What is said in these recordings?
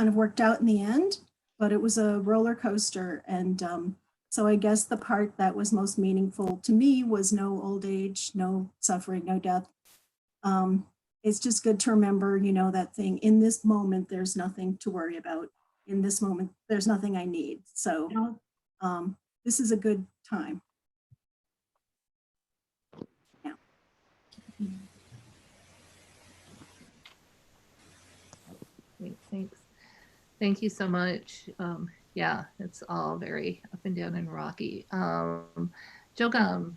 kind of worked out in the end, but it was a roller coaster. And so I guess the part that was most meaningful to me was no old age, no suffering, no death. It's just good to remember, you know, that thing in this moment, there's nothing to worry about. In this moment, there's nothing I need. So this is a good time. Yeah. Great, thanks. Thank you so much. Yeah, it's all very up and down and rocky. Jogam.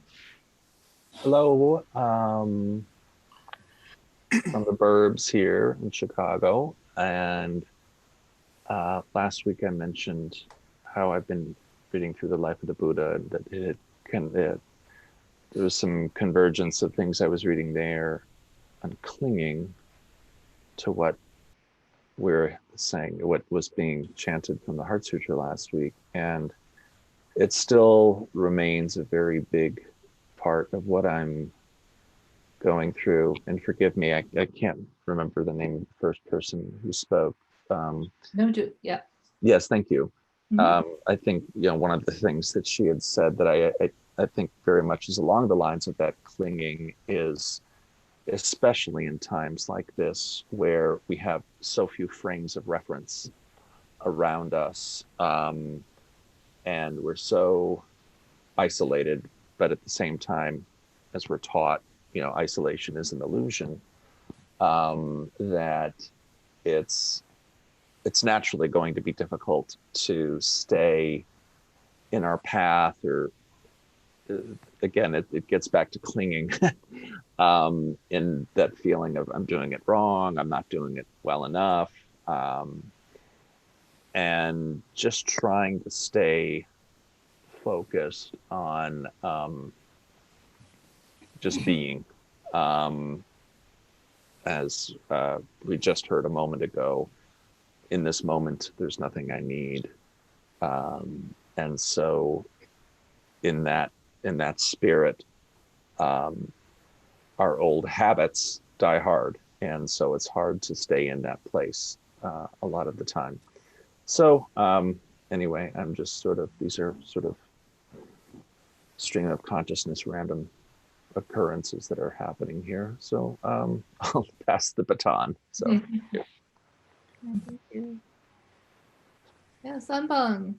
Hello, from the burbs here in Chicago. And last week I mentioned how I've been reading through the life of the Buddha, and that there was some convergence of things I was reading there on clinging to what we're saying, what was being chanted from the Heart Sutra last week. And it still remains a very big part of what I'm going through. And forgive me, I can't remember the name of the first person who spoke. No, yeah. Yes, thank you. I think, you know, one of the things that she had said that I think very much is along the lines of that clinging is, especially in times like this, where we have so few frames of reference around us, and we're so isolated, but at the same time, as we're taught, you know, isolation is an illusion, that it's naturally going to be difficult to stay in our path, or again, it gets back to clinging, in that feeling of I'm doing it wrong, I'm not doing it well enough, and just trying to stay focused on just being, as we just heard a moment ago. In this moment, there's nothing I need, and so in that spirit, our old habits die hard, and so it's hard to stay in that place a lot of the time. So anyway, I'm just sort of, these are sort of stream of consciousness, random occurrences that are happening here. So I'll pass the baton. So Thank you. Yeah, Sunbong.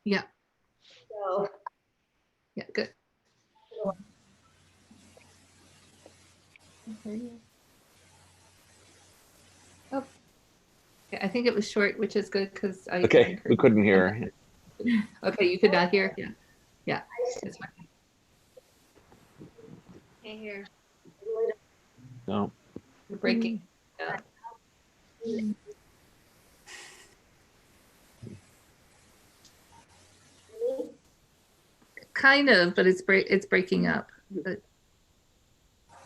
Yeah. So, yeah, good. Oh, yeah, I think it was short, which is good because I okay, we couldn't hear. Okay, you could not hear. Yeah, yeah, it's fine. Can't hear. No, You're breaking. Yeah. Kind of, but it's breaking up. But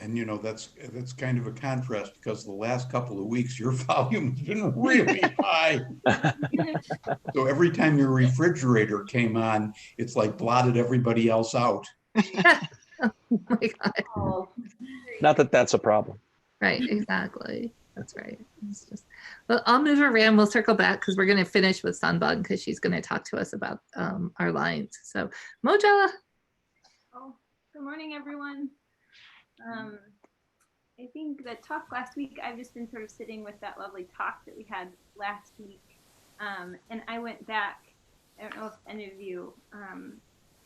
and you know, that's kind of a contrast, because the last couple of weeks your volume has been really high. So every time your refrigerator came on, it's like blotted everybody else out. oh my God. Oh, not that that's a problem. Right, exactly. That's right. It's just, well, I'll move around. We'll circle back because we're going to finish with Sunbug because she's going to talk to us about our lines. So, Moja. Oh, good morning, everyone. I think the talk last week, I've just been sort of sitting with that lovely talk that we had last week. And I went back, I don't know if any of you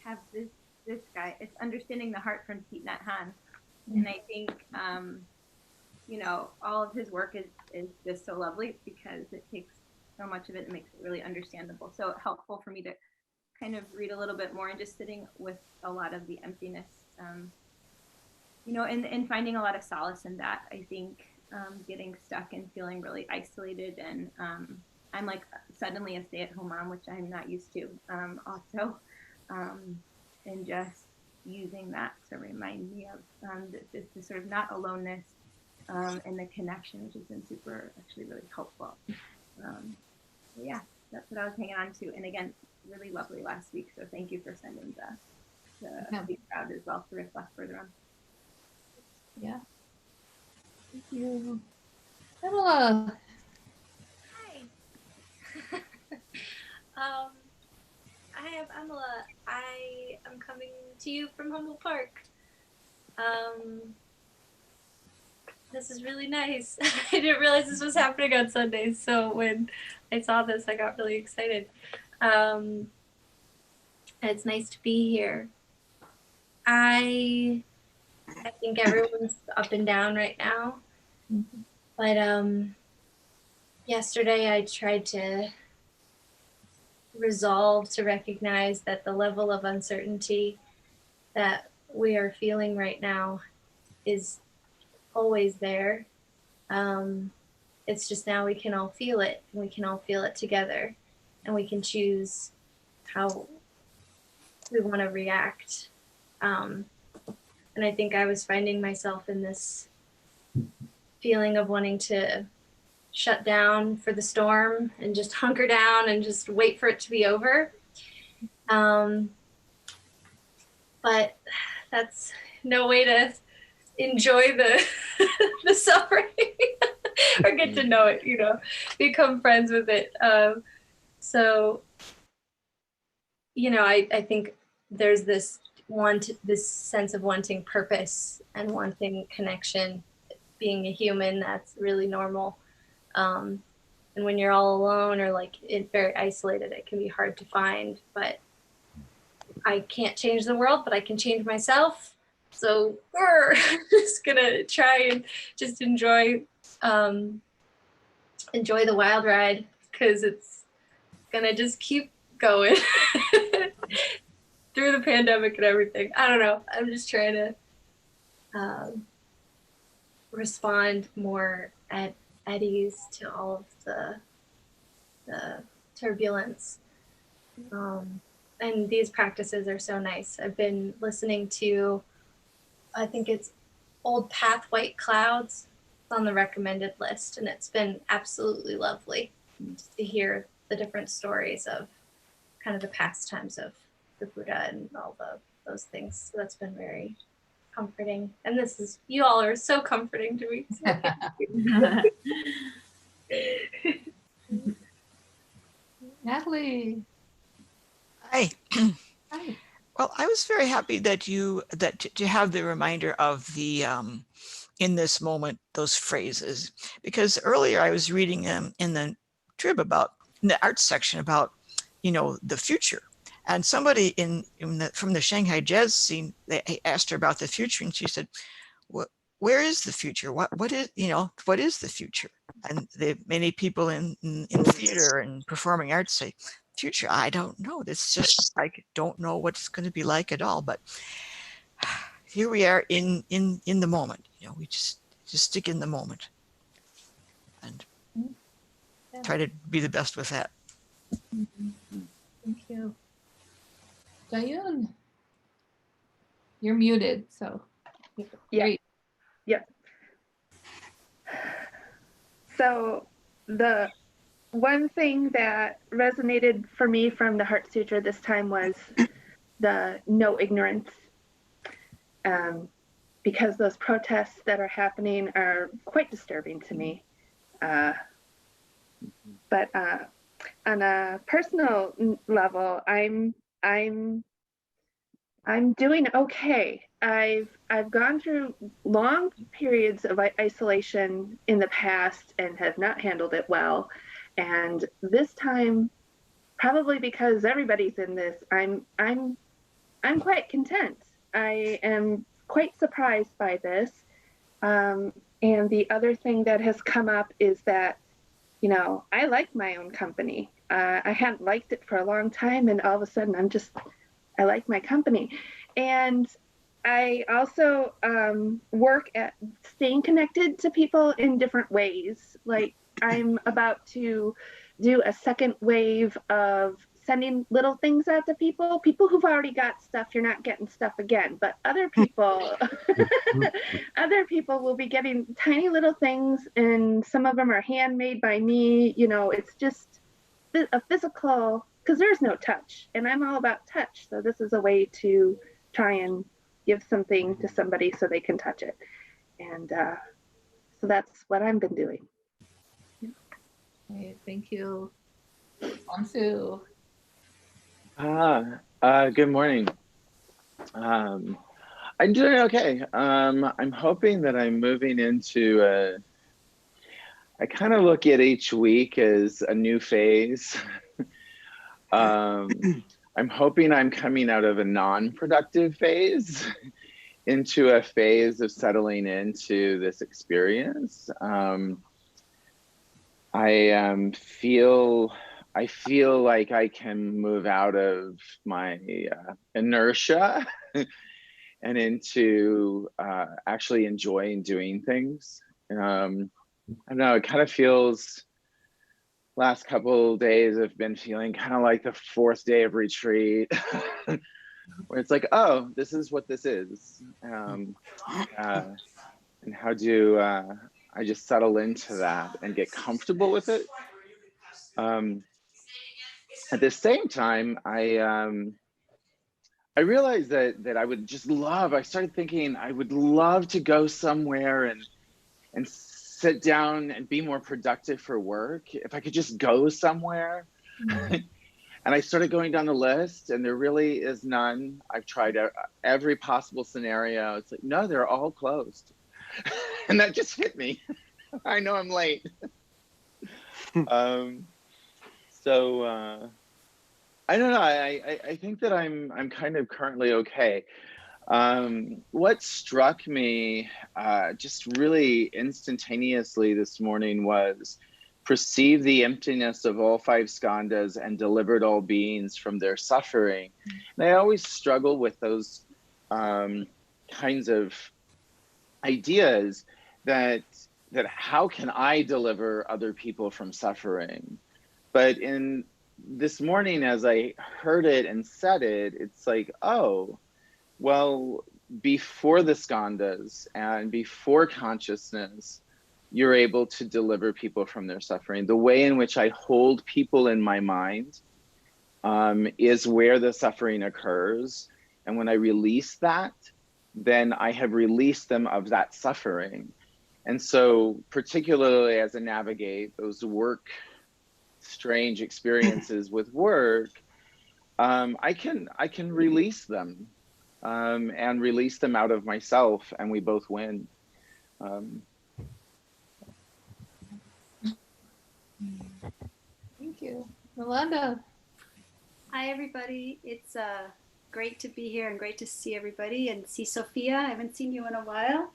have this guy. It's Understanding the Heart from Thich Nhat Hanh. And I think, you know, all of his work is just so lovely because it takes so much of it and makes it really understandable. So helpful for me to kind of read a little bit more and just sitting with a lot of the emptiness, you know, and finding a lot of solace in that. I think getting stuck and feeling really isolated, and I'm like suddenly a stay-at-home mom, which I'm not used to also, and just using that to remind me of this sort of not aloneness and the connection, which has been actually really helpful. Yeah, that's what I was hanging on to. And again, really lovely last week. So thank you for sending to be proud as well to reflect further on. Yeah. Thank you. Pamela. Hi. Hi, I'm Emila. I am coming to you from Humboldt Park. This is really nice. I didn't realize this was happening on Sundays, so when I saw this, I got really excited. It's nice to be here. I think everyone's up and down right now, but yesterday I tried to resolve to recognize that the level of uncertainty that we are feeling right now is always there. It's just now we can all feel it, and we can all feel it together, and we can choose how we want to react. And I think I was finding myself in this feeling of wanting to shut down for the storm and just hunker down and just wait for it to be over. But that's no way to enjoy the the suffering or get to know it, you know, become friends with it. So, you know, I think there's this sense of wanting purpose and wanting connection. Being a human, that's really normal. And when you're all alone or like very isolated, it can be hard to find. But I can't change the world, but I can change myself. So we're just gonna try and just enjoy the wild ride, because it's gonna just keep going through the pandemic and everything. I don't know. I'm just trying to respond more at ease to all of the turbulence. And these practices are so nice. I've been listening to, I think it's Old Path White Clouds. It's on the recommended list, and it's been absolutely lovely just to hear the different stories of kind of the pastimes of the Buddha and all those things. So that's been very comforting. And you all are so comforting to me. Natalie. Hi. Hi. Well, I was very happy that to have the reminder of the in this moment, those phrases, because earlier I was reading in the Trib in the arts section about, you know, the future. And somebody from the Shanghai jazz scene, they asked her about the future, and she said, where is the future? What is the future? And many people in theater and performing arts say, future, I don't know. It's just, I don't know what it's going to be like at all. But here we are in the moment. You know, we just stick in the moment and try to be the best with that. Thank you. Jayun, you're muted, so yeah. Yeah. So the one thing that resonated for me from the Heart Sutra this time was the no ignorance, because those protests that are happening are quite disturbing to me. But on a personal level, I'm doing okay. I've gone through long periods of isolation in the past and have not handled it well. And this time, probably because everybody's in this, I'm quite content. I am quite surprised by this. And the other thing that has come up is that, you know, I like my own company. I hadn't liked it for a long time, and all of a sudden I like my company. And I also work at staying connected to people in different ways. Like, I'm about to do a second wave of sending little things out to people who've already got stuff. You're not getting stuff again, but other people will be getting tiny little things, and some of them are handmade by me. You know, it's just a physical, because there's no touch, and I'm all about touch. So this is a way to try and give something to somebody so they can touch it. And so that's what I've been doing. Great, thank you. Sue. Good morning. I'm doing okay. I'm hoping that I'm moving into I kind of look at each week as a new phase. I'm hoping I'm coming out of a non-productive phase into a phase of settling into this experience. I feel like I can move out of my inertia and into actually enjoying doing things. I don't know, it kind of feels, last couple of days have been feeling kind of like the fourth day of retreat, where it's like, oh, this is what this is. And how do I just settle into that and get comfortable with it? At the same time, I realized that I would just love, I started thinking I would love to go somewhere and sit down and be more productive for work. If I could just go somewhere. And I started going down the list and there really is none. I've tried every possible scenario. It's like, no, they're all closed. And that just hit me. I know I'm late. So I don't know. I think that I'm kind of currently okay. What struck me just really instantaneously this morning was perceive the emptiness of all five skandhas and delivered all beings from their suffering. And I always struggle with those kinds of ideas that how can I deliver other people from suffering? But in this morning, as I heard it and said it, it's like, oh, well, before the skandhas and before consciousness, you're able to deliver people from their suffering. The way in which I hold people in my mind is where the suffering occurs. And when I release that, then I have released them of that suffering. And so particularly as I navigate those strange experiences with work, I can release them and release them out of myself, and we both win. Thank you. Melinda. Hi, everybody. It's great to be here and great to see everybody and see Sophia. I haven't seen you in a while.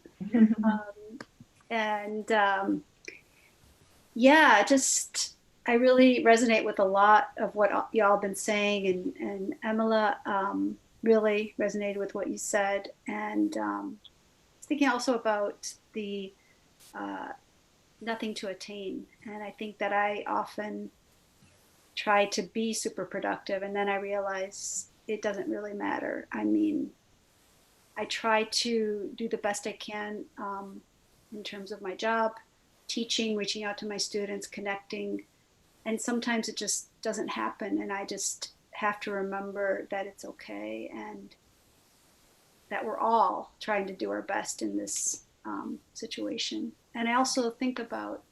Yeah, just I really resonate with a lot of what y'all been saying, and Emila really resonated with what you said. And I was thinking also about the nothing to attain. And I think that I often try to be super productive, and then I realize it doesn't really matter. I mean, I try to do the best I can in terms of my job, teaching, reaching out to my students, connecting, and sometimes it just doesn't happen, and I just have to remember that it's okay and that we're all trying to do our best in this situation. And I also think about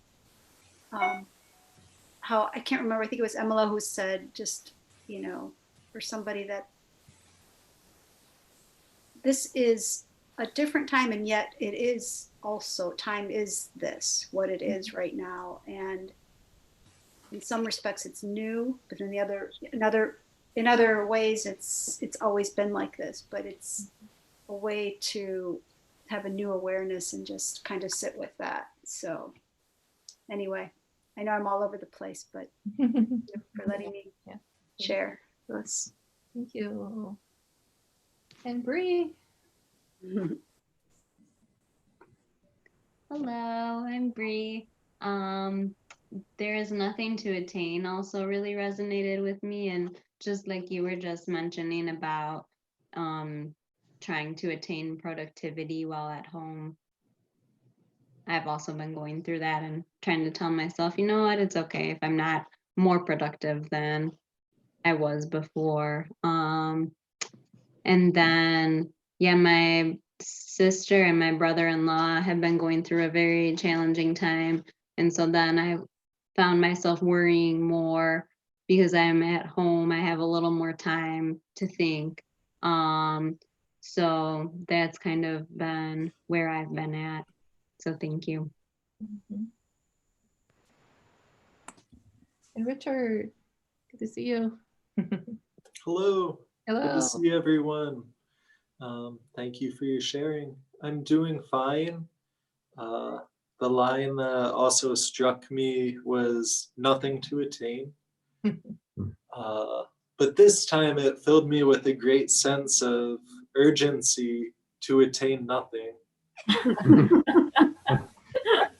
how, I can't remember, I think it was Emila who said, just, you know, for somebody that this is a different time, and yet it is also, time is this, what it is right now. And in some respects it's new, but in other ways it's always been like this, but it's a way to have a new awareness and just kind of sit with that. So anyway, I know I'm all over the place, but thank you for letting me share this. Thank you. And Bree. Hello, I'm Bree. There is nothing to attain also really resonated with me, and just like you were just mentioning about trying to attain productivity while at home. I've also been going through that and trying to tell myself, you know what, it's okay if I'm not more productive than I was before. And then, yeah, my sister and my brother-in-law have been going through a very challenging time. And so then I found myself worrying more because I'm at home. I have a little more time to think. So that's kind of been where I've been at. So thank you. Mhm. And Richard, good to see you. Hello. Good Hello. to see everyone. Thank you for your sharing. I'm doing fine. The line that also struck me was nothing to attain. But this time it filled me with a great sense of urgency to attain nothing.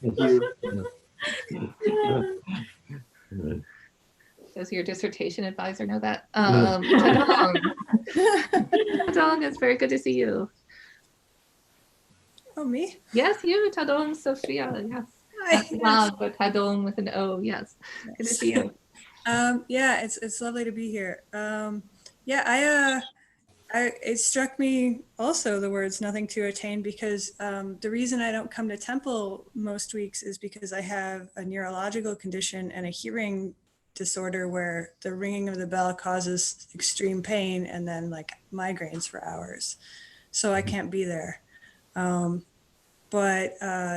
Thank you. Does your dissertation advisor know that? Tadong. Tadong, it's very good to see you. Oh, me? Yes, you, Tadong Sophia. Yes. Hi, Not loud, but Tadong with an O. Yes. Good to see you. Yeah, it's lovely to be here. Yeah, it struck me also the words "nothing to attain" because the reason I don't come to temple most weeks is because I have a neurological condition and a hearing disorder where the ringing of the bell causes extreme pain and then like migraines for hours. So I can't be there.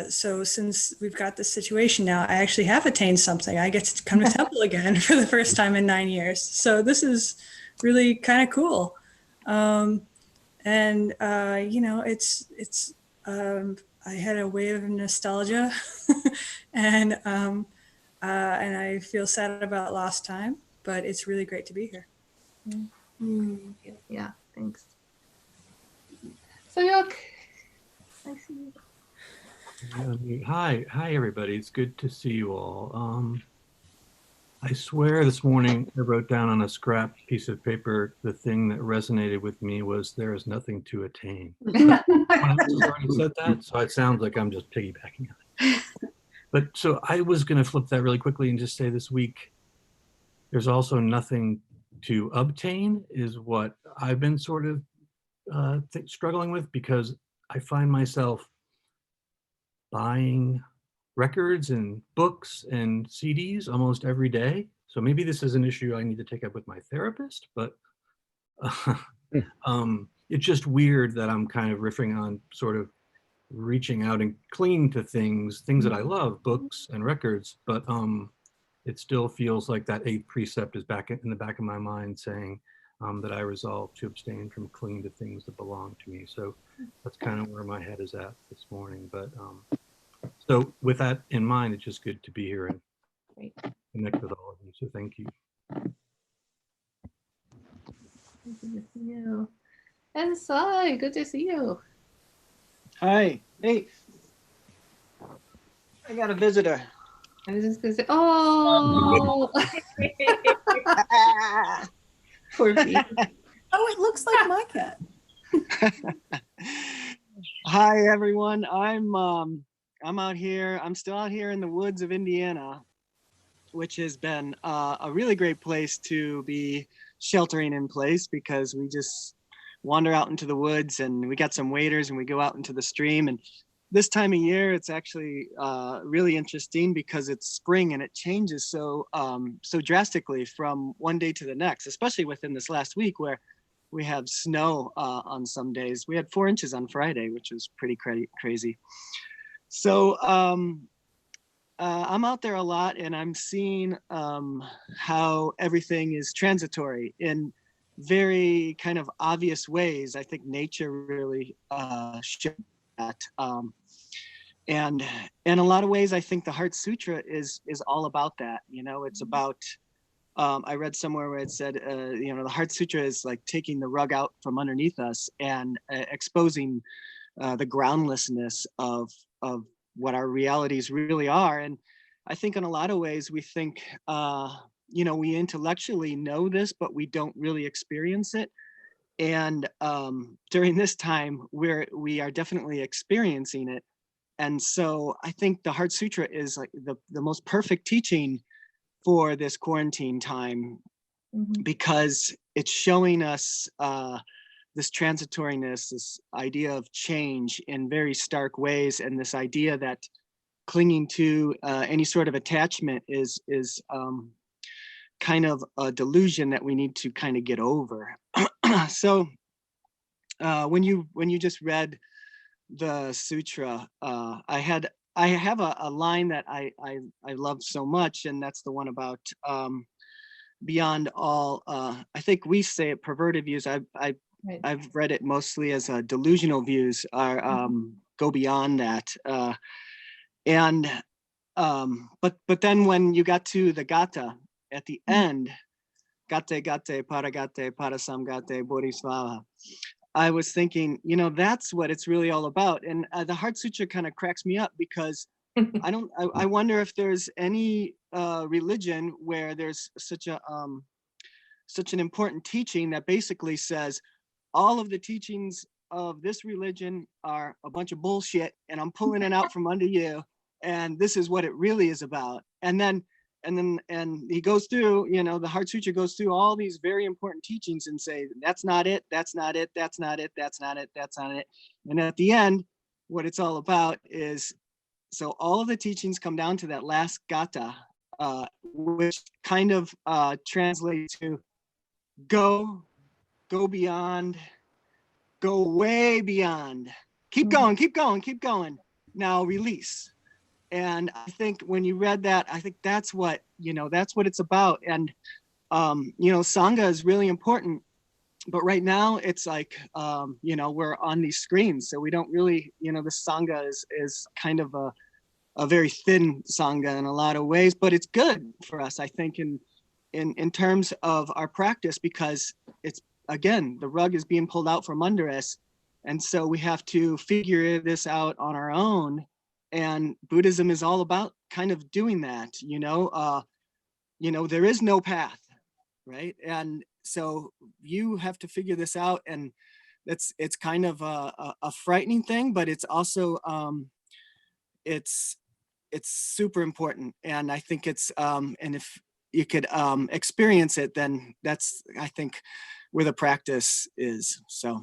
So since we've got this situation now, I actually have attained something. I get to come to temple again for the first time in 9 years. So this is really kind of cool. I had a wave of nostalgia and I feel sad about lost time, but it's really great to be here. Yeah, thanks. So Yok, I see you. Hi everybody. It's good to see you all. I swear this morning I wrote down on a scrap piece of paper the thing that resonated with me was there is nothing to attain. I already said that, so it sounds like I'm just piggybacking on it. But so I was going to flip that really quickly and just say this week there's also nothing to obtain is what I've been sort of struggling with, because I find myself buying records and books and CDs almost every day. So maybe this is an issue I need to take up with my therapist, but it's just weird that I'm kind of riffing on sort of reaching out and clinging to things that I love, books and records, but it still feels like that 8th precept is back in the back of my mind saying that I resolve to abstain from clinging to things that belong to me. So that's kind of where my head is at this morning. But so with that in mind, it's just good to be here and connect with all of you. So thank you. Good to see you. And Sai, good to see you. Hi. Hey. I got a visitor. I was just gonna say, oh, poor Pete. Oh, it looks like my cat. Hi everyone. I'm out here. I'm still out here in the woods of Indiana, which has been a really great place to be sheltering in place because we just wander out into the woods and we got some waders and we go out into the stream. And this time of year, it's actually really interesting because it's spring and it changes so drastically from one day to the next, especially within this last week where we have snow on some days. We had 4 inches on Friday, which was pretty crazy. So I'm out there a lot and I'm seeing how everything is transitory in very kind of obvious ways. I think nature really shows that. And in a lot of ways, I think the Heart Sutra is all about that. You know, it's about, I read somewhere where it said, you know, the Heart Sutra is like taking the rug out from underneath us and exposing the groundlessness of what our realities really are. And I think in a lot of ways, we think, you know, we intellectually know this, but we don't really experience it. And during this time, we are definitely experiencing it. And so I think the Heart Sutra is like the most perfect teaching for this quarantine time, because it's showing us this transitoriness, this idea of change in very stark ways, and this idea that clinging to any sort of attachment is kind of a delusion that we need to kind of get over. So when you just read the sutra, I have a line that I love so much, and that's the one about beyond all. I think we say it perverted views. I've read it mostly as delusional views are go beyond that. But then when you got to the gata at the end, gate paragate parasamgate bodhisvara, I was thinking, that's what it's really all about. And the Heart Sutra kind of cracks me up, because I wonder if there's any religion where there's such an important teaching that basically says all of the teachings of this religion are a bunch of bullshit, and I'm pulling it out from under you, and this is what it really is about. And he goes through, the Heart Sutra goes through all these very important teachings and say, that's not it, that's not it, that's not it, that's not it, that's not it. And at the end, what it's all about is, so all of the teachings come down to that last gata, which kind of translates to go beyond, go way beyond, keep going, keep going, keep going. Now release. And I think when you read that, I think that's what it's about. And, Sangha is really important, but right now it's like, we're on these screens. So we don't really, the Sangha is kind of a very thin Sangha in a lot of ways, but it's good for us, I think, in terms of our practice, because it's, again, the rug is being pulled out from under us. And so we have to figure this out on our own. And Buddhism is all about kind of doing that, there is no path, right? And so you have to figure this out, and it's kind of a frightening thing, but it's also, it's super important. And I think it's, and if you could experience it, then that's, I think, where the practice is. So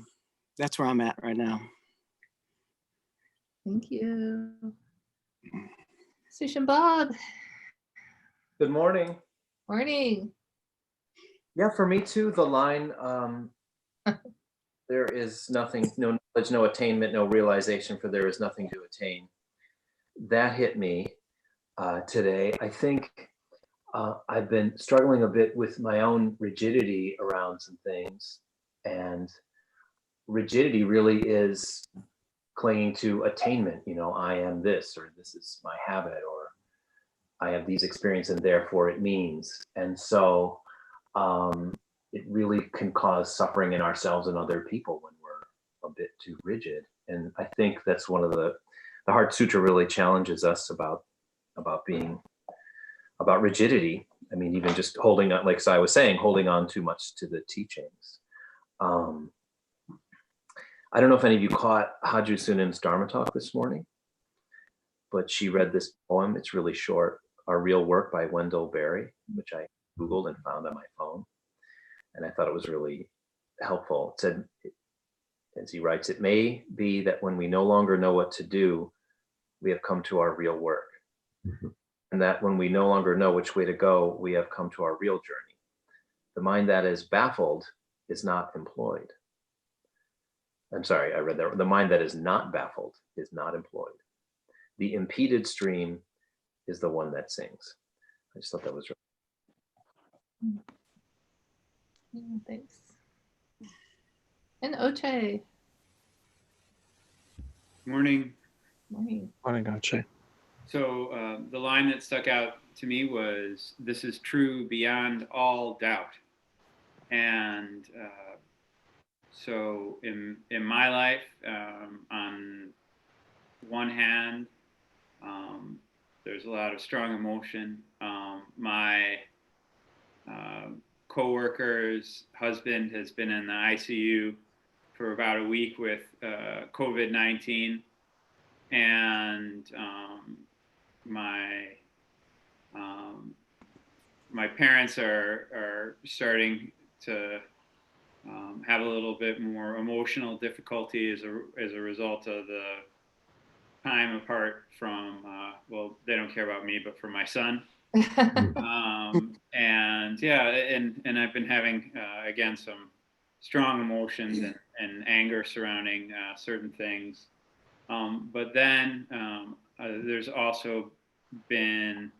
that's where I'm at right now. Thank you. Sushan Bob. Good morning. Morning. Yeah, for me too, the line, there is nothing, no knowledge, no attainment, no realization, for there is nothing to attain. That hit me today. I think I've been struggling a bit with my own rigidity around some things, and rigidity really is clinging to attainment. I am this, or this is my habit, or I have these experiences and therefore it means. And so it really can cause suffering in ourselves and other people when we're a bit too rigid. And I think that's one of the Heart Sutra really challenges us about rigidity. I mean, even just holding on, like I was saying, holding on too much to the teachings. I don't know if any of you caught Haju Sunim's Dharma talk this morning, but she read this poem. It's really short, Our Real Work by Wendell Berry, which I Googled and found on my phone. And I thought it was really helpful. It said, as he writes, it may be that when we no longer know what to do, we have come to our real work. Mm-hmm. And that when we no longer know which way to go, we have come to our real journey. The mind that is baffled is not employed. I'm sorry, I read that. The mind that is not baffled is not employed. The impeded stream is the one that sings. I just thought that was really. Yeah, thanks. And Oche. Morning. Morning. Morning, Oche. So the line that stuck out to me was, "This is true beyond all doubt." And so in my life, on one hand, there's a lot of strong emotion. My co-worker's husband has been in the ICU for about a week with COVID-19, and my parents are starting to have a little bit more emotional difficulty as a result of the time apart from, well, they don't care about me, but for my son. And yeah, and I've been having, again, some strong emotions and anger surrounding certain things. But then there's also been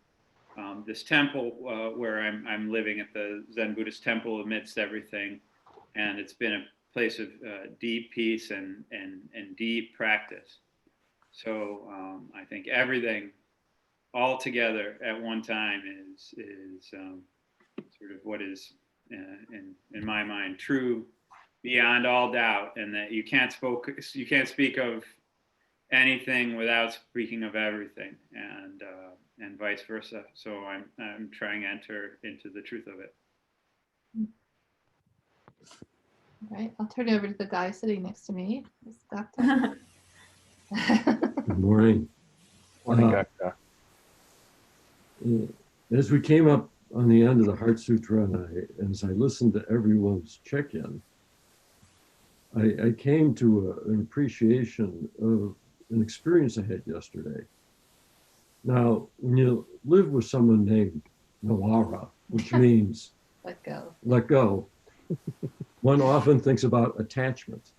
this temple where I'm living at the Zen Buddhist temple amidst everything. And it's been a place of deep peace and deep practice. So I think everything all together at one time is sort of what is in my mind true beyond all doubt, and that you can't speak of anything without speaking of everything, and vice versa. So I'm trying to enter into the truth of it. All right, I'll turn it over to the guy sitting next to me. Good morning. Morning, Gakta. As we came up on the end of the Heart Sutra, and as I listened to everyone's check-in, I came to an appreciation of an experience I had yesterday. Now, when you live with someone named Nawara, which means let go, one often thinks about attachment.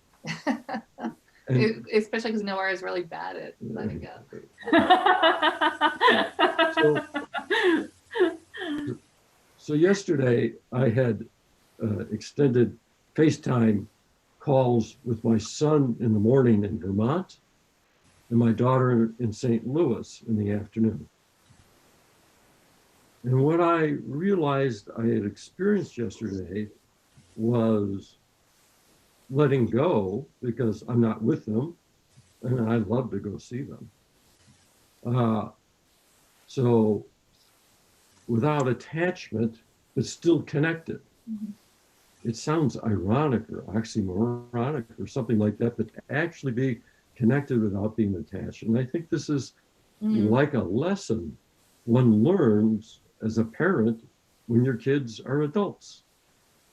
Especially because Noah is really bad at letting go. So yesterday I had extended FaceTime calls with my son in the morning in Vermont and my daughter in St. Louis in the afternoon. And what I realized I had experienced yesterday was letting go, because I'm not with them and I'd love to go see them. So without attachment, but still connected. Mm-hmm. It sounds ironic or oxymoronic or something like that, but to actually be connected without being attached. And I think this is like a lesson one learns as a parent when your kids are adults.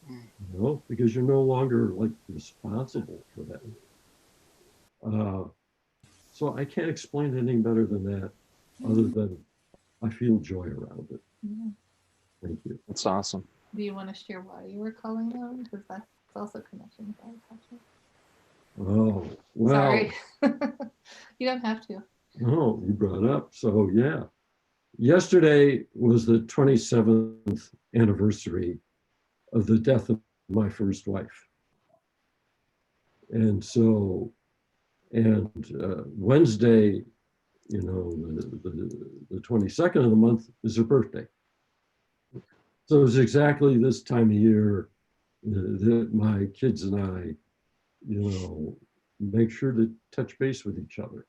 You know, because you're no longer like responsible for them. So I can't explain it any better than that, other than I feel joy around it. Thank you. That's awesome. Do you want to share why you were calling them? Because that's also connection with our attachment. Oh, well. Sorry. You don't have to. No, you brought it up. So yeah. Yesterday was the 27th anniversary of the death of my first wife. And so, Wednesday, you know, the 22nd of the month is her birthday. So it was exactly this time of year that my kids and I, you know, make sure to touch base with each other.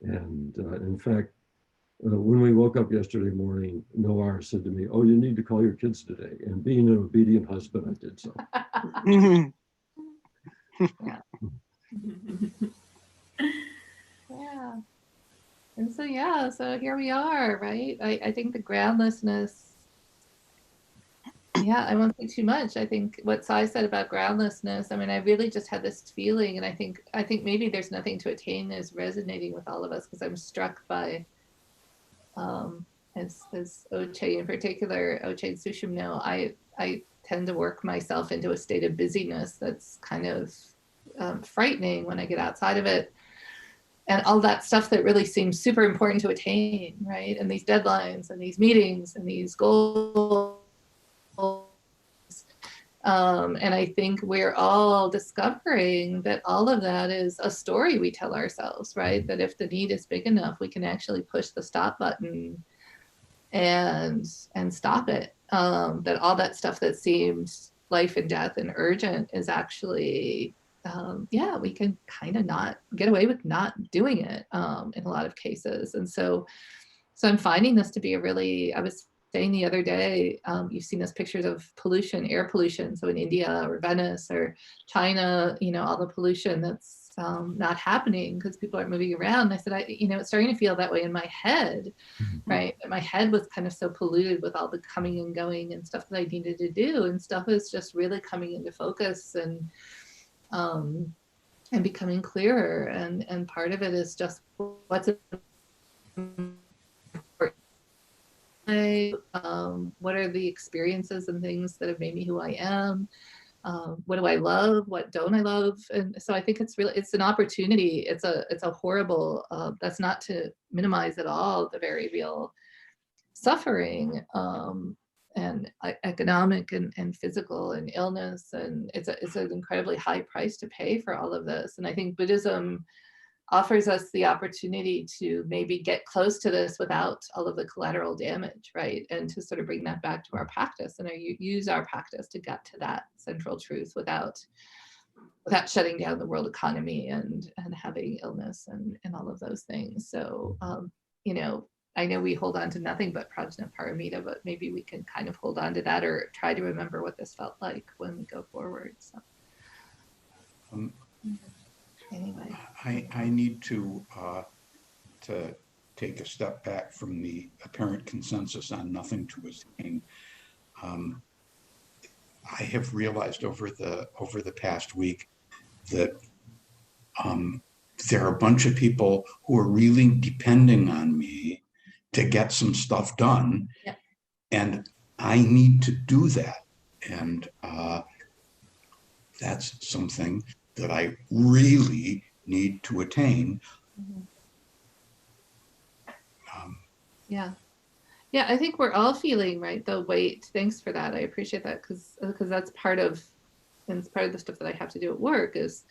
And in fact, when we woke up yesterday morning, Noah said to me, "Oh, you need to call your kids today." And being an obedient husband, I did so. Yeah. And so, yeah, so here we are, right? I think the groundlessness, yeah, I won't say too much. I think what Sai said about groundlessness, I mean, I really just had this feeling, and I think maybe there's nothing to attain is resonating with all of us, because I'm struck by, as Oche in particular, Oche and Sushim know, I tend to work myself into a state of busyness that's kind of frightening when I get outside of it. And all that stuff that really seems super important to attain, right? And these deadlines and these meetings and these goals. And I think we're all discovering that all of that is a story we tell ourselves, right? That if the need is big enough, we can actually push the stop button and stop it. That all that stuff that seemed life and death and urgent is actually, yeah, we can kind of not get away with not doing it in a lot of cases. And so I'm finding this to be a really, I was saying the other day, you've seen those pictures of pollution, air pollution. So in India or Venice or China, all the pollution that's not happening because people aren't moving around. I said, it's starting to feel that way in my head, right? My head was kind of so polluted with all the coming and going and stuff that I needed to do, and stuff is just really coming into focus and becoming clearer. And part of it is just what's important. What are the experiences and things that have made me who I am? What do I love? What don't I love? And so I think it's an opportunity. It's a horrible, that's not to minimize at all the very real suffering, and economic and physical and illness. And it's an incredibly high price to pay for all of this. And I think Buddhism offers us the opportunity to maybe get close to this without all of the collateral damage, right? And to sort of bring that back to our practice and use our practice to get to that central truth without shutting down the world economy and having illness and all of those things. So, I know we hold on to nothing but prajna paramita, but maybe we can kind of hold on to that or try to remember what this felt like when we go forward. So. Anyway, I need to take a step back from the apparent consensus on nothing to attain. I have realized over the past week that there are a bunch of people who are really depending on me to get some stuff done, yeah. And I need to do that, and that's something that I really need to attain. Yeah. Yeah, I think we're all feeling, right, the weight. Thanks for that. I appreciate that because that's part of the stuff that I have to do at work is,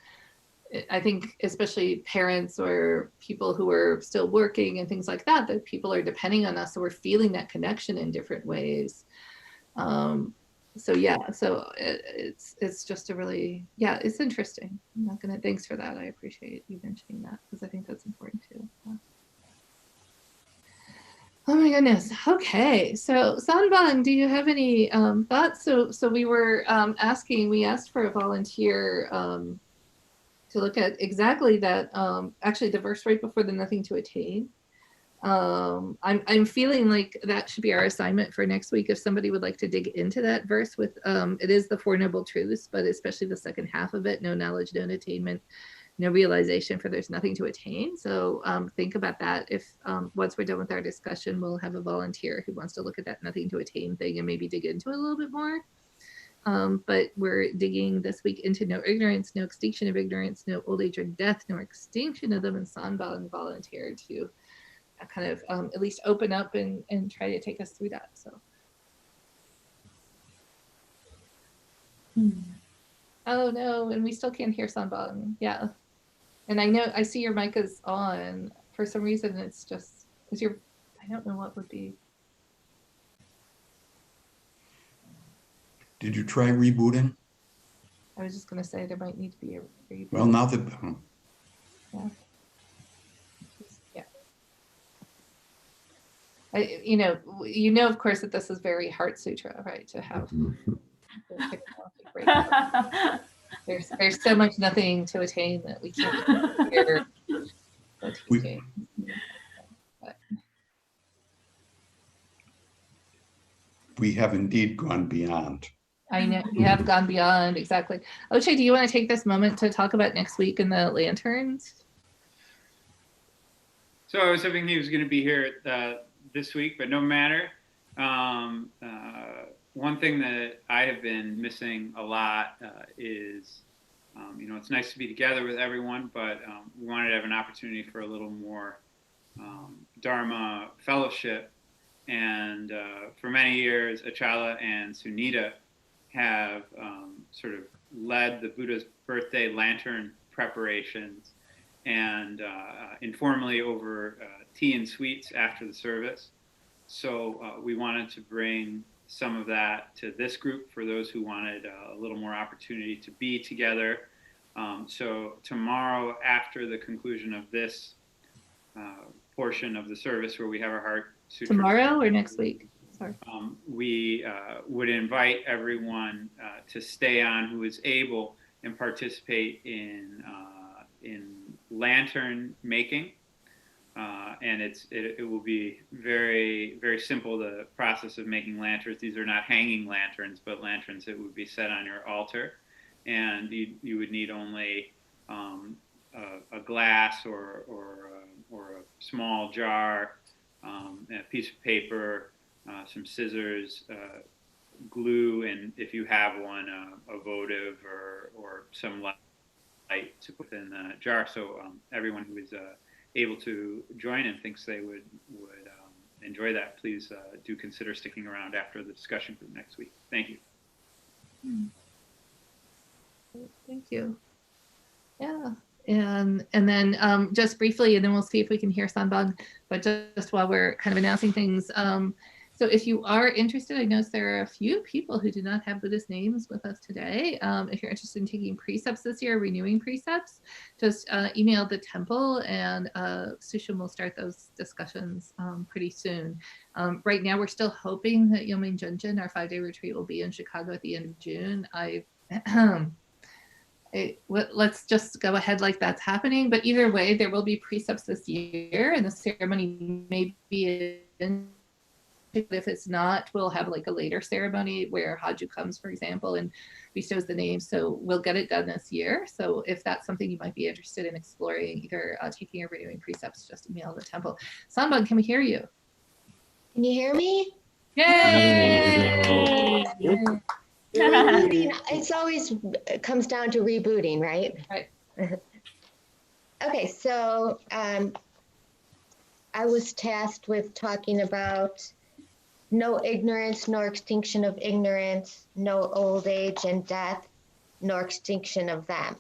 I think, especially parents or people who are still working and things like that, that people are depending on us. So we're feeling that connection in different ways. So it's just a really, it's interesting. Thanks for that. I appreciate you mentioning that because I think that's important too. Oh my goodness. Okay. So Sanbang, do you have any thoughts? So we were we asked for a volunteer to look at exactly that, actually the verse right before the nothing to attain. I'm feeling like that should be our assignment for next week. If somebody would like to dig into that verse with, it is the Four Noble Truths, but especially the second half of it, no knowledge, no attainment, no realization, for there's nothing to attain. So think about that. If once we're done with our discussion, we'll have a volunteer who wants to look at that nothing to attain thing and maybe dig into it a little bit more. But we're digging this week into no ignorance, no extinction of ignorance, no old age or death, no extinction of them, and Sanbang volunteered to kind of at least open up and try to take us through that. So. Oh no, and we still can't hear Sanbang. Yeah. And I see your mic is on. For some reason, I don't know what would be. Did you try rebooting? I was just going to say there might need to be a reboot. Well, now that... Yeah. Of course, that this is very Heart Sutra, right? To have there's so much nothing to attain that we can't hear. We have indeed gone beyond. I know we have gone beyond, exactly. Oche, do you want to take this moment to talk about next week in the lanterns? So I was hoping he was going to be here this week, but no matter. One thing that I have been missing a lot is, it's nice to be together with everyone, but we wanted to have an opportunity for a little more Dharma fellowship. And for many years, Achala and Sunita have sort of led the Buddha's birthday lantern preparations and informally over tea and sweets after the service. So we wanted to bring some of that to this group for those who wanted a little more opportunity to be together. So tomorrow, after the conclusion of this portion of the service where we have our Heart Sutra. Tomorrow or next week? we would invite everyone to stay on who is able and participate in lantern making. And it will be very, very simple, the process of making lanterns. These are not hanging lanterns, but lanterns that would be set on your altar. And you would need only a glass or a small jar, a piece of paper, some scissors, glue, and if you have one, a votive or some light to put in the jar. So everyone who is able to join and thinks they would enjoy that, please do consider sticking around after the discussion group next week. Thank you. Thank you. Yeah. And then just briefly, and then we'll see if we can hear Sanbang, but just while we're kind of announcing things. So if you are interested, I noticed there are a few people who do not have Buddhist names with us today. If you're interested in taking precepts this year, renewing precepts, just email the temple and Sushum will start those discussions pretty soon. Right now, we're still hoping that Yoming Junjin, our 5-day retreat, will be in Chicago at the end of June. Let's just go ahead like that's happening. But either way, there will be precepts this year, and the ceremony may be in. If it's not, we'll have like a later ceremony where Haju comes, for example, and bestows the name. So we'll get it done this year. So if that's something you might be interested in exploring, either taking or renewing precepts, just email the temple. Sanbang, can we hear you? Can you hear me? Yay! Rebooting, it's always comes down to rebooting, right? Right. Okay, so I was tasked with talking about no ignorance nor extinction of ignorance, no old age and death, nor extinction of them.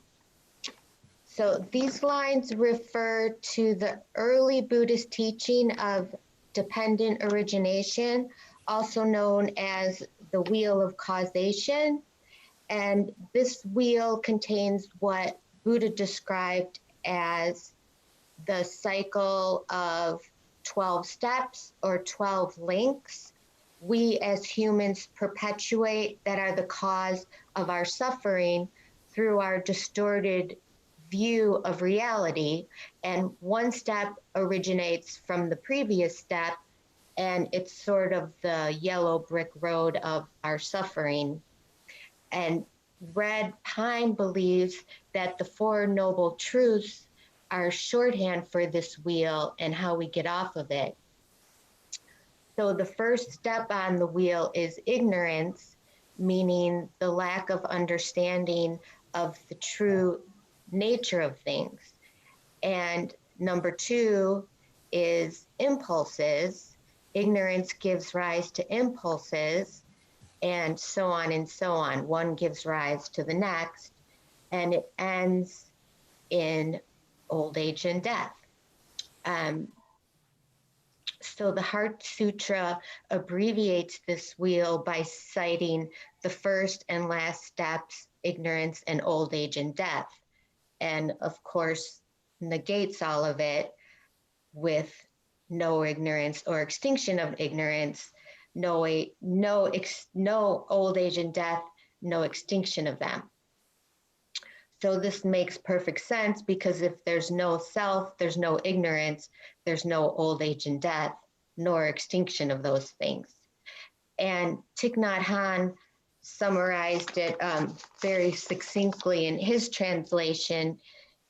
So these lines refer to the early Buddhist teaching of dependent origination, also known as the wheel of causation. And this wheel contains what Buddha described as the cycle of 12 steps or 12 links. We as humans perpetuate that are the cause of our suffering through our distorted view of reality. And one step originates from the previous step, and it's sort of the yellow brick road of our suffering. And Red Pine believes that the Four Noble Truths are shorthand for this wheel and how we get off of it. So the first step on the wheel is ignorance, meaning the lack of understanding of the true nature of things. And number 2 is impulses. Ignorance gives rise to impulses, and so on and so on. One gives rise to the next, and it ends in old age and death. So the Heart Sutra abbreviates this wheel by citing the first and last steps, ignorance and old age and death. And of course, negates all of it with no ignorance or extinction of ignorance, no old age and death, no extinction of them. So this makes perfect sense, because if there's no self, there's no ignorance, there's no old age and death, nor extinction of those things. And Thich Nhat Hanh summarized it very succinctly in his translation.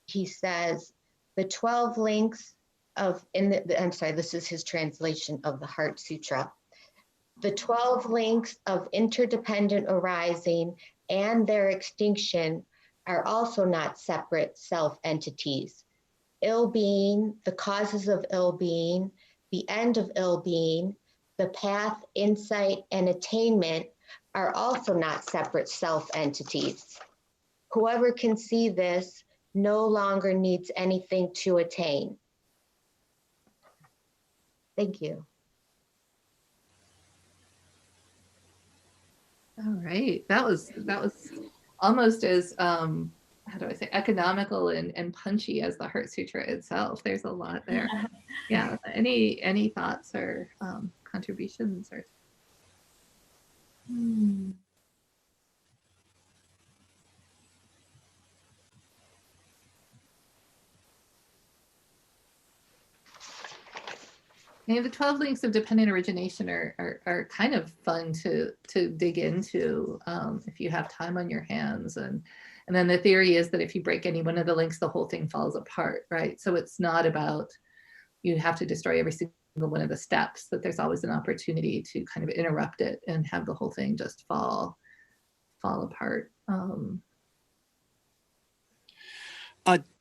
He says, the 12 links of, this is his translation of the Heart Sutra. The 12 links of interdependent arising and their extinction are also not separate self-entities. Ill-being, the causes of ill-being, the end of ill-being, the path, insight, and attainment are also not separate self-entities. Whoever can see this no longer needs anything to attain. Thank you. All right, that was almost as how do I say, economical and punchy as the Heart Sutra itself. There's a lot there. Yeah. Any thoughts or contributions or Hmm. Yeah, the 12 links of dependent origination are kind of fun to dig into if you have time on your hands. And then the theory is that if you break any one of the links, the whole thing falls apart, right? So it's not about you have to destroy every single one of the steps, that there's always an opportunity to kind of interrupt it and have the whole thing just fall apart. Do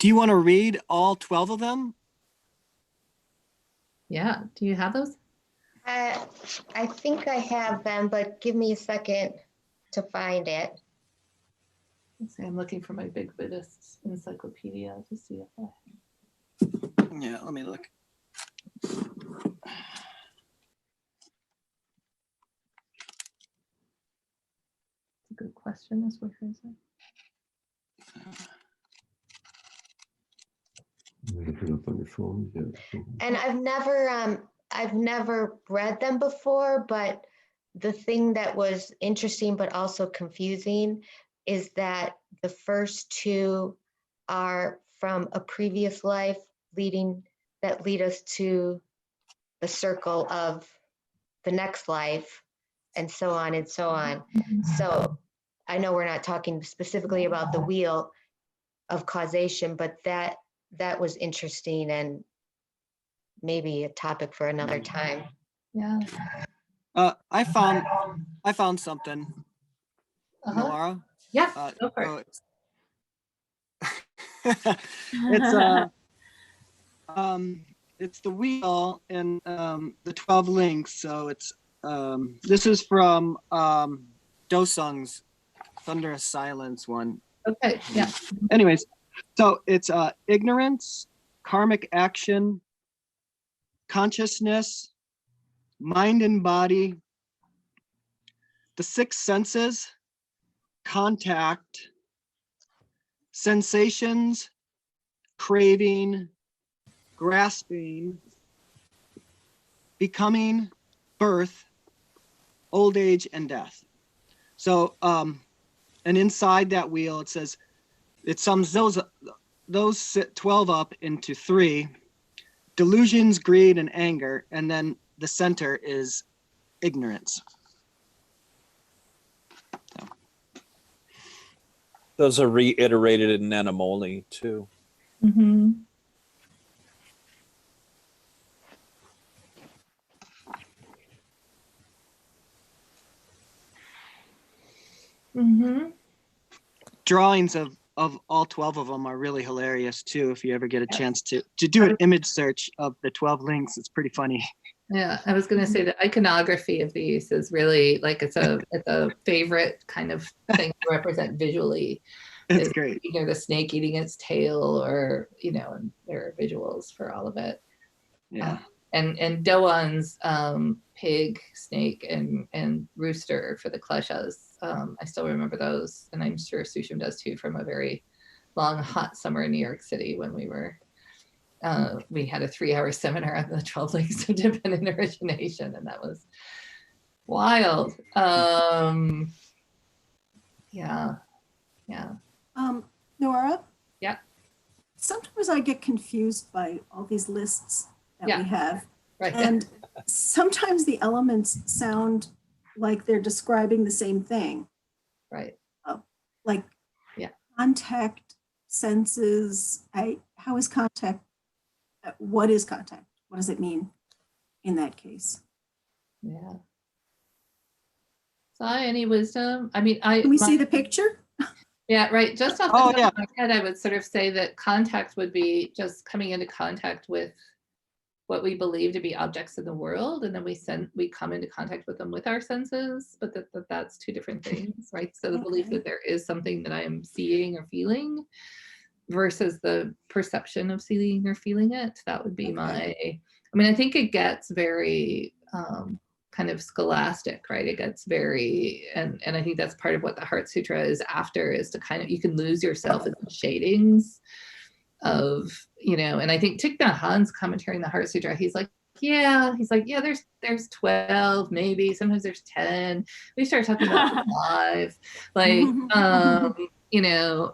you want to read all 12 of them? Yeah, do you have those? I think I have them, but give me a second to find it. Let's see, I'm looking for my big Buddhist encyclopedia to see if I. Yeah, let me look. It's a good question. This way, Fraser. And I've never read them before, but the thing that was interesting but also confusing is that the first two are from a previous life that lead us to the circle of the next life, and so on and so on. So I know we're not talking specifically about the wheel of causation, but that was interesting and maybe a topic for another time. Yeah. I found something. Noara? Yeah, go for it. It's the wheel and the 12 links. So it's this is from Dosung's Thunderous Silence one. Okay, yeah. Anyways, so it's ignorance, karmic action, consciousness, mind and body, the six senses, contact, sensations, craving, grasping, becoming, birth, old age, and death. So, and inside that wheel, it says, it sums those 12 up into 3: delusions, greed, and anger. And then the center is ignorance. Those are reiterated in Anemone too. Mm-hmm. Mm-hmm. Drawings of all 12 of them are really hilarious too. If you ever get a chance to do an image search of the 12 links, it's pretty funny. Yeah, I was going to say the iconography of these is really like it's a favorite kind of thing to represent visually. It's great. Either the snake eating its tail, or and there are visuals for all of it. Yeah. And Doan's pig, snake, and rooster for the kleshas. I still remember those, and I'm sure Sushim does too, from a very long, hot summer in New York City when we were. We had a 3-hour seminar on the 12 links of dependent origination, and that was wild. Yeah. Nora? Yeah. Sometimes I get confused by all these lists that we have. Right. And sometimes the elements sound like they're describing the same thing. Right. Like contact, senses. How is contact? What is contact? What does it mean in that case? Yeah. Sai, any wisdom? I mean, Can we see the picture? Yeah, right. Just off the top of my head, I would sort of say that contact would be just coming into contact with what we believe to be objects in the world, and then we come into contact with them with our senses, but that's two different things, right? So the belief that there is something that I am seeing or feeling versus the perception of seeing or feeling it, that would be I mean, I think it gets very kind of scholastic, right? It gets very, and I think that's part of what the Heart Sutra is after, is to kind of, you can lose yourself in the shadings of, and I think Thich Nhat Hanh's commentary in the Heart Sutra, he's like, yeah, there's 12, maybe. Sometimes there's 10. We start talking about 5. Like, in the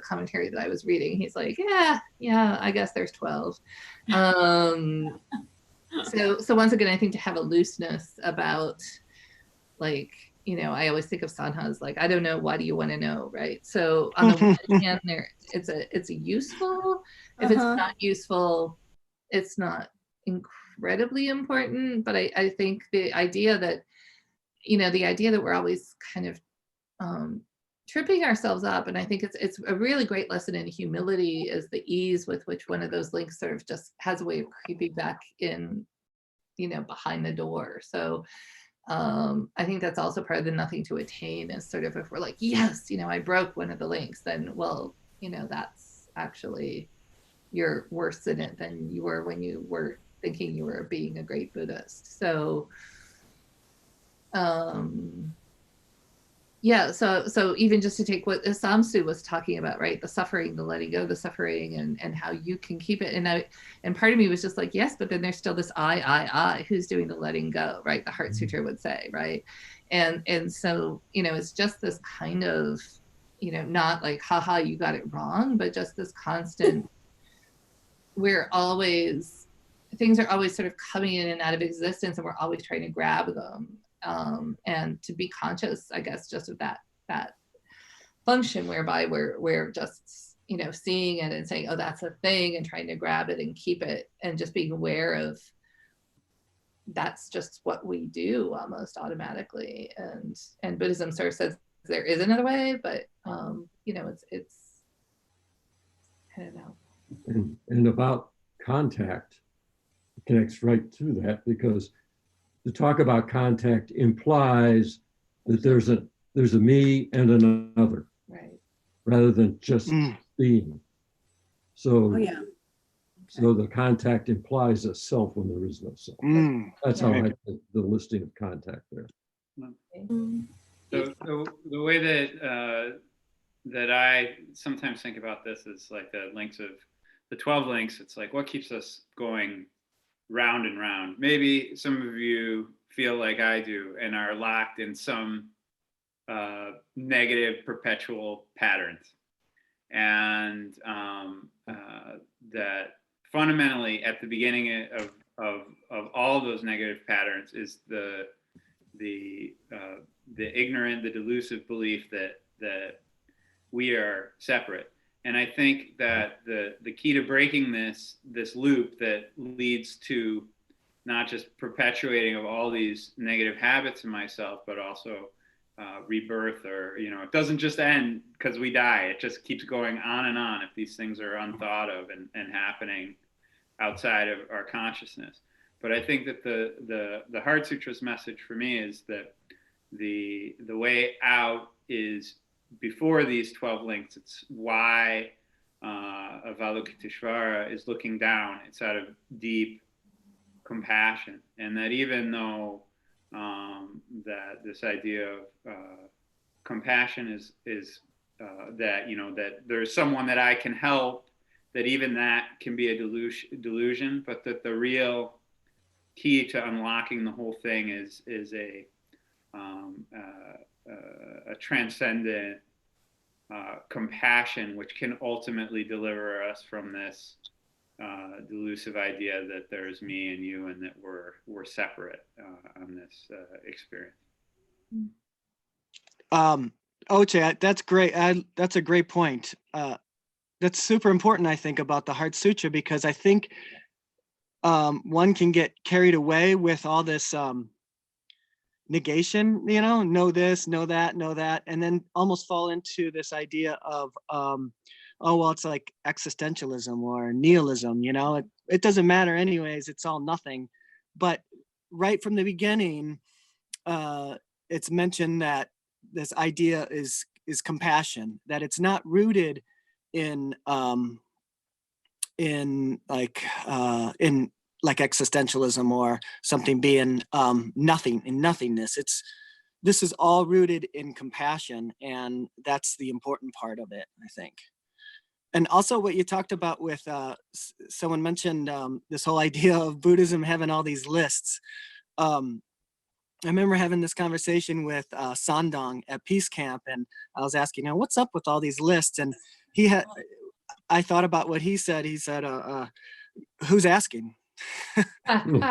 commentary that I was reading, he's like, yeah, I guess there's 12. So once again, I think to have a looseness about, like, I always think of sadhana like, I don't know, why do you want to know, right? So on the one hand, it's a useful. If it's not useful, it's not incredibly important. But I think the idea that we're always kind of tripping ourselves up, and I think it's a really great lesson in humility, is the ease with which one of those links sort of just has a way of creeping back in, behind the door. So I think that's also part of the nothing to attain, is sort of, if we're like, yes, I broke one of the links, then, well, that's actually, you're worse in it than you were when you were thinking you were being a great Buddhist. So yeah, so even just to take what Samsu was talking about, right? The suffering, the letting go, the suffering, and how you can keep it. And part of me was just like, yes, but then there's still this I, who's doing the letting go, right? The Heart Sutra would say, right? And so, it's just this kind of, not like, haha, you got it wrong, but just this constant, things are always sort of coming in and out of existence, and we're always trying to grab them. And to be conscious, I guess, just of that function whereby we're just, seeing it and saying, oh, that's a thing, and trying to grab it and keep it, and just being aware of that's just what we do almost automatically. And Buddhism sort of says there is another way, but it's I don't know. And about contact, it connects right to that, because to talk about contact implies that there's a me and another, right, rather than just being. So, so the contact implies a self when there is no self. That's how I think the listing of contact there. So the way that I sometimes think about this is like the links of the 12 links. It's like, what keeps us going round and round? Maybe some of you feel like I do and are locked in some negative perpetual patterns, and that fundamentally at the beginning of all those negative patterns is the ignorant, the delusive belief that we are separate. And I think that the key to breaking this loop that leads to not just perpetuating of all these negative habits in myself, but also rebirth, or, it doesn't just end because we die. It just keeps going on and on if these things are unthought of and happening outside of our consciousness. But I think that the Heart Sutra's message for me is that the way out is before these 12 links. It's why Avalokiteshvara is looking down. It's out of deep compassion, and that even though that this idea of compassion is that that there's someone that I can help, that even that can be a delusion, but that the real key to unlocking the whole thing is a transcendent compassion, which can ultimately deliver us from this delusive idea that there's me and you, and that we're separate on this experience. Oche, that's great. That's a great point. That's super important, I think, about the Heart Sutra, because I think one can get carried away with all this negation, know this, know that, and then almost fall into this idea of, oh, well, it's like existentialism or nihilism, it doesn't matter anyways, it's all nothing. But right from the beginning, it's mentioned that this idea is compassion, that it's not rooted in existentialism or something being nothing, in nothingness. This is all rooted in compassion, and that's the important part of it, I think. And also what you talked about with, someone mentioned this whole idea of Buddhism having all these lists. I remember having this conversation with Sandong at Peace Camp, and I was asking him, what's up with all these lists? And I thought about what he said. He said, who's asking? And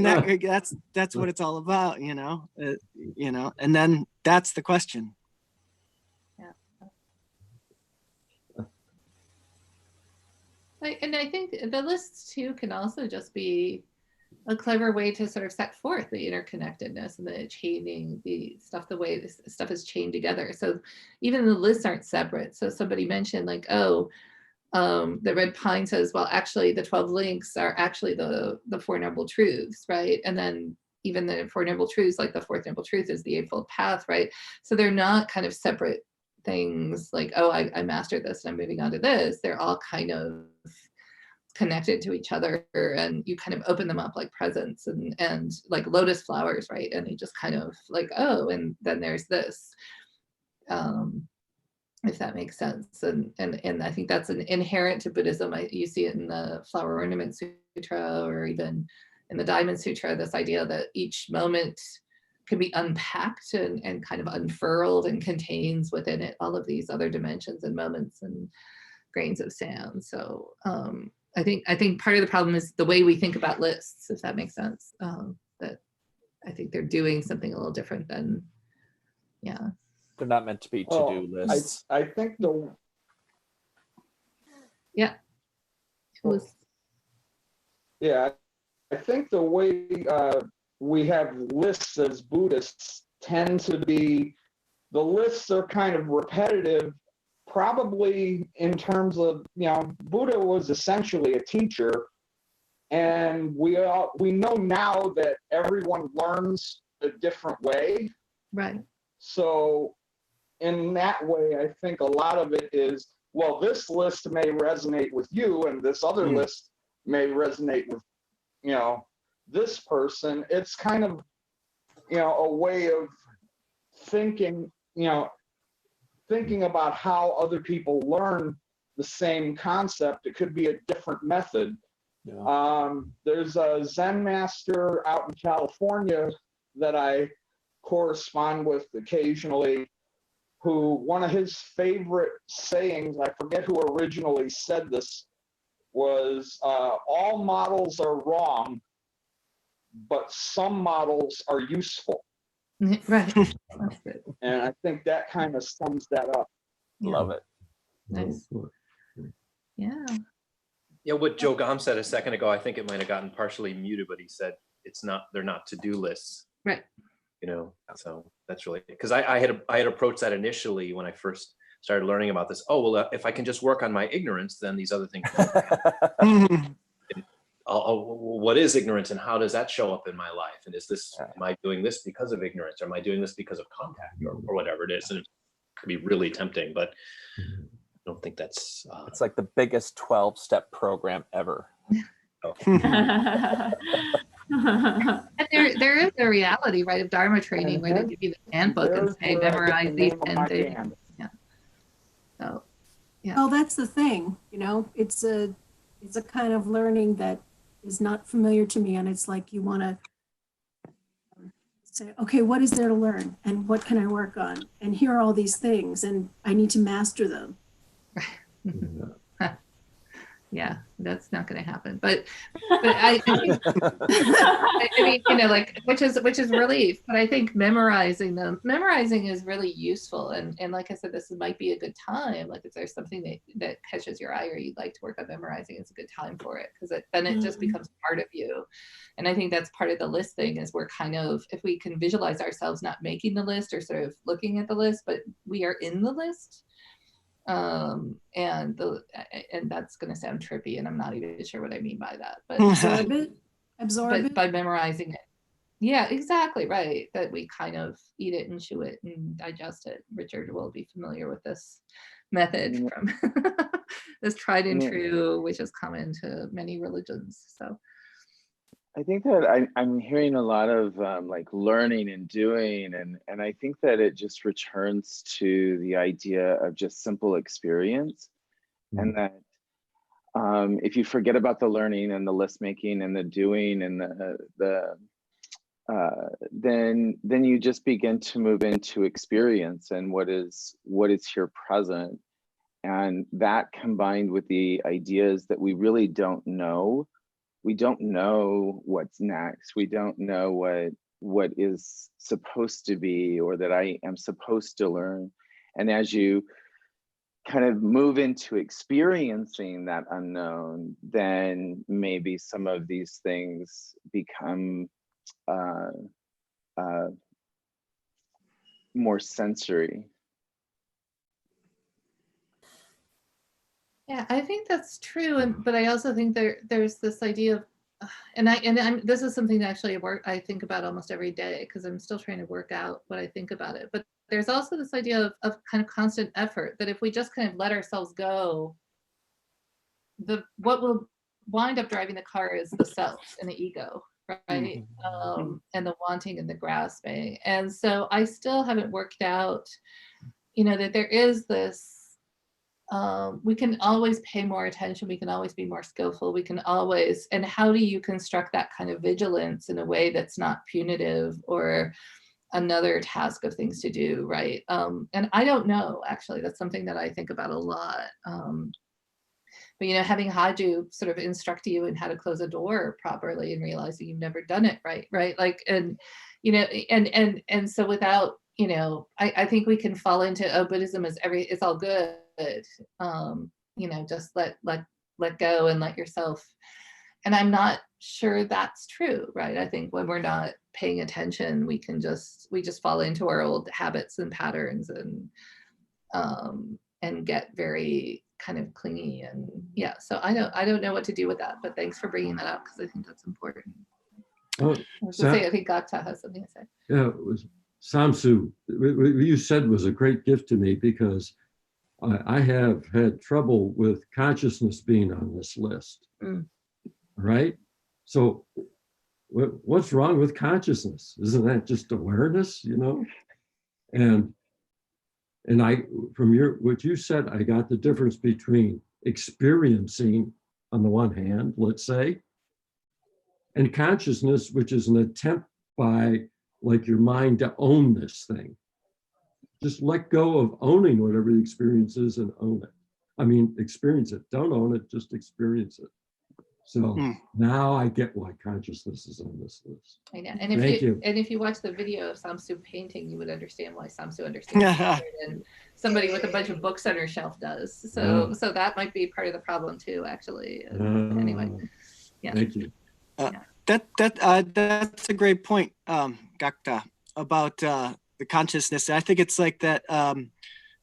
that's what it's all about, and then that's the question. And I think the lists too can also just be a clever way to sort of set forth the interconnectedness and the chaining the stuff, the way this stuff is chained together. So even the lists aren't separate. So somebody mentioned like, oh, the Red Pine says, well, actually the 12 links are actually the Four Noble Truths, right? And then even the Four Noble Truths, like the fourth Noble Truth is the Eightfold Path, right? So they're not kind of separate things like, oh, I mastered this and I'm moving on to this. They're all kind of connected to each other, and you kind of open them up like presents and like lotus flowers, right? And you just kind of like, oh, and then there's this, if that makes sense. And I think that's an inherent to Buddhism. You see it in the Flower Ornament Sutra, or even in the Diamond Sutra, this idea that each moment can be unpacked and kind of unfurled and contains within it all of these other dimensions and moments and grains of sand. So I think part of the problem is the way we think about lists, if that makes sense. That I think they're doing something a little different than, yeah. They're not meant to be to-do lists. I think yeah. Yeah, I think the way we have lists as Buddhists tend to be, the lists are kind of repetitive, probably in terms of, Buddha was essentially a teacher, and we know now that everyone learns a different way. Right. So in that way, I think a lot of it is, well, this list may resonate with you, and this other list may resonate with, this person. It's kind of, a way of thinking, thinking about how other people learn the same concept. It could be a different method. Yeah. There's a Zen master out in California that I correspond with occasionally, who one of his favorite sayings, I forget who originally said this, was all models are wrong, but some models are useful. Right. And I think that kind of sums that up. Love it. Nice. Yeah. Yeah, what Joe Gom said a second ago, I think it might have gotten partially muted, but he said they're not to-do lists. Right. So that's really, because I had approached that initially when I first started learning about this. Oh, well, if I can just work on my ignorance, then these other things. What is ignorance and how does that show up in my life? And am I doing this because of ignorance? Or am I doing this because of contact or whatever it is? And it could be really tempting, but I don't think that's... It's like the biggest 12-step program ever. Oh. And there is a reality, right, of Dharma training where they give you the handbook and say, memorize these 10 things. Yeah. So, yeah. Oh, that's the thing, it's a kind of learning that is not familiar to me. And it's like, you want to say, okay, what is there to learn? And what can I work on? And here are all these things, and I need to master them. Yeah, that's not going to happen. But I think, I mean, like, which is relief. But I think memorizing is really useful. And like I said, this might be a good time. Like if there's something that catches your eye or you'd like to work on memorizing, it's a good time for it, because then it just becomes part of you. And I think that's part of the list thing, is we're kind of, if we can visualize ourselves not making the list or sort of looking at the list, but we are in the list. And that's going to sound trippy, and I'm not even sure what I mean by that, but absorb it by memorizing it. Yeah, exactly right. That we kind of eat it and chew it and digest it. Richard will be familiar with this method from this tried and true, which is common to many religions. So I think that I'm hearing a lot of like learning and doing, and I think that it just returns to the idea of just simple experience, and that if you forget about the learning and the list making and the doing and then you just begin to move into experience and what is here present, and that combined with the ideas that we really don't know. We don't know what's next. We don't know what is supposed to be or that I am supposed to learn. And as you kind of move into experiencing that unknown, then maybe some of these things become more sensory. Yeah, I think that's true, but I also think there's this idea of, this is something that actually I think about almost every day because I'm still trying to work out what I think about it. But there's also this idea of kind of constant effort, that if we just kind of let ourselves go, what will wind up driving the car is the self and the ego, right? And the wanting and the grasping. And so I still haven't worked out, that there is this. We can always pay more attention. We can always be more skillful. We can always, and how do you construct that kind of vigilance in a way that's not punitive or another task of things to do, right? And I don't know, actually, that's something that I think about a lot. But, having Haju sort of instruct you in how to close a door properly and realizing you've never done it right? Like, and, and so without, I think we can fall into, Buddhism is it's all good. Just let go and let yourself. And I'm not sure that's true, right? I think when we're not paying attention, we just fall into our old habits and patterns and get very kind of clingy. And yeah, so I don't know what to do with that, but thanks for bringing that up because I think that's important. I think Gakta has something to say. Yeah, it was Samsu. What you said was a great gift to me because I have had trouble with consciousness being on this list, right? So what's wrong with consciousness? Isn't that just awareness, And from what you said, I got the difference between experiencing on the one hand, let's say, and consciousness, which is an attempt by like your mind to own this thing. Just let go of owning whatever the experience is and own it. I mean, experience it. Don't own it, just experience it. So now I get why consciousness is on this list. I know. And if you watch the video of Samsu painting, you would understand why Samsu understands it, and somebody with a bunch of books on her shelf does. So that might be part of the problem too, actually. Anyway. Yeah. Thank you. That's a great point, Gakta, about the consciousness. I think it's like that.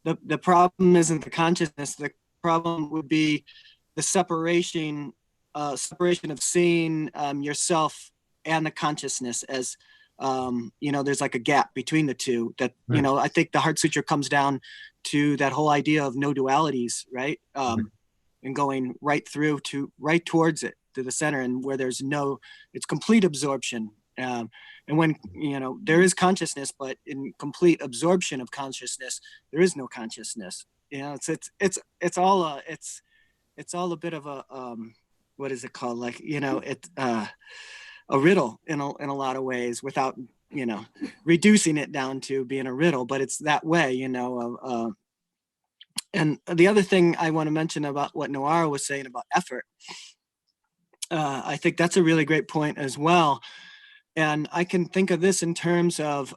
The problem isn't the consciousness. The problem would be the separation of seeing yourself and the consciousness as there's like a gap between the two. That I think the Heart Sutra comes down to that whole idea of no dualities, right? And going right towards it, to the center, and where it's complete absorption. And when there is consciousness, but in complete absorption of consciousness, there is no consciousness. It's all a bit of a what is it called? Like it's a riddle in a lot of ways, without reducing it down to being a riddle. But it's that way, And the other thing I want to mention about what Noara was saying about effort, I think that's a really great point as well. And I can think of this in terms of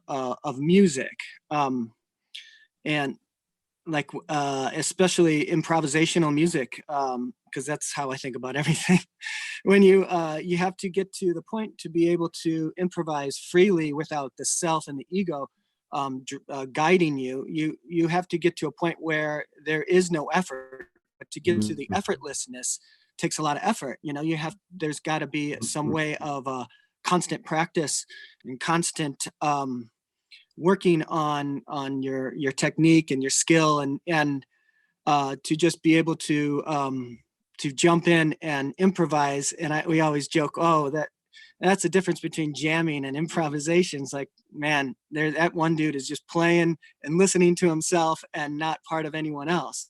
music, and like especially improvisational music, because that's how I think about everything. When you have to get to the point to be able to improvise freely without the self and the ego guiding you. You have to get to a point where there is no effort. But to get to the effortlessness takes a lot of effort. There's got to be some way of constant practice and constant working on your technique and your skill, and to just be able to jump in and improvise. And we always joke, And that's the difference between jamming and improvisations. Like, man, that one dude is just playing and listening to himself and not part of anyone else.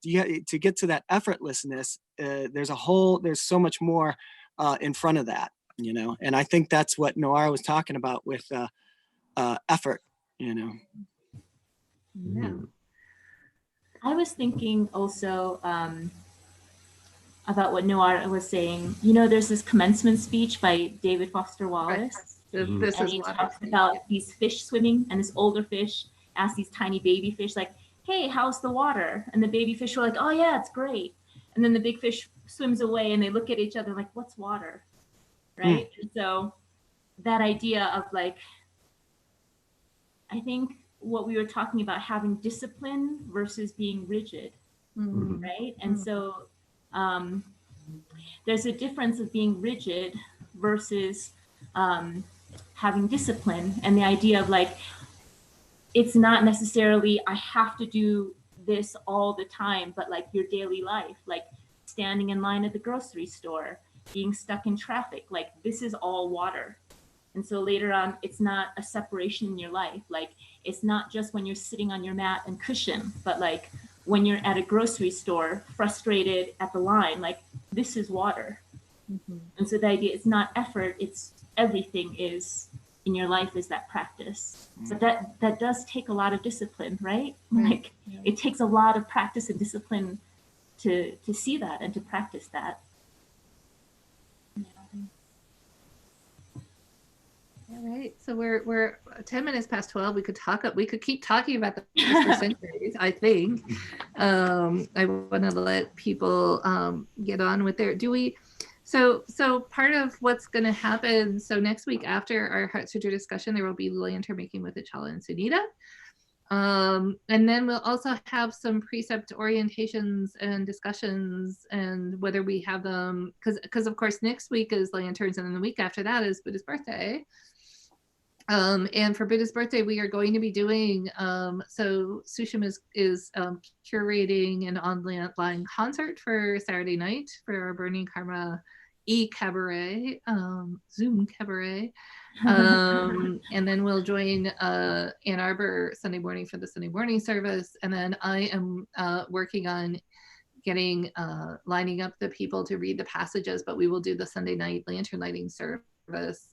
To get to that effortlessness, there's so much more in front of that, you know. And I think that's what Noir was talking about with effort, you know. Yeah. I was thinking also about what Noir was saying. You know, there's this commencement speech by David Foster Wallace. Right. This and is he what talks about these fish swimming, and this older fish asks these tiny baby fish, like, hey, how's the water? And the baby fish were like, oh yeah, it's great. And then the big fish swims away and they look at each other like, what's water? Right? And so that idea of like, I think what we were talking about, having discipline versus being rigid, right? And so there's a difference of being rigid versus having discipline, and the idea of like, it's not necessarily I have to do this all the time, but like your daily life, like standing in line at the grocery store, being stuck in traffic, like this is all water. And so later on, it's not a separation in your life. Like, it's not just when you're sitting on your mat and cushion, but like when you're at a grocery store, frustrated at the line, like this is water. And so the idea, it's not effort, it's everything is in your life is that practice. But that does take a lot of discipline, right? Like it takes a lot of practice and discipline to see that and to practice that. All right, so we're 10 minutes past 12. We could keep talking about the for centuries, I think. I want to let people get on with their, so part of what's going to happen, so next week after our Heart Sutra discussion, there will be lantern making with Achala and Sunita. And then we'll also have some precept orientations and discussions, and whether we have them, because of course next week is lanterns, and then the week after that is Buddha's birthday. And for Buddha's birthday, we are going to be doing, so Sushim is curating an online concert for Saturday night for our Burning Karma e-cabaret, Zoom cabaret. And then we'll join Ann Arbor Sunday morning for the Sunday morning service. And then I am working on getting, lining up the people to read the passages, but we will do the Sunday night lantern lighting service.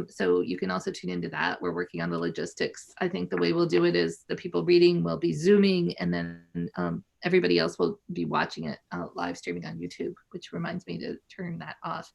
So you can also tune into that. We're working on the logistics. I think the way we'll do it is the people reading will be Zooming, and then everybody else will be watching it live streaming on YouTube, which reminds me to turn that off.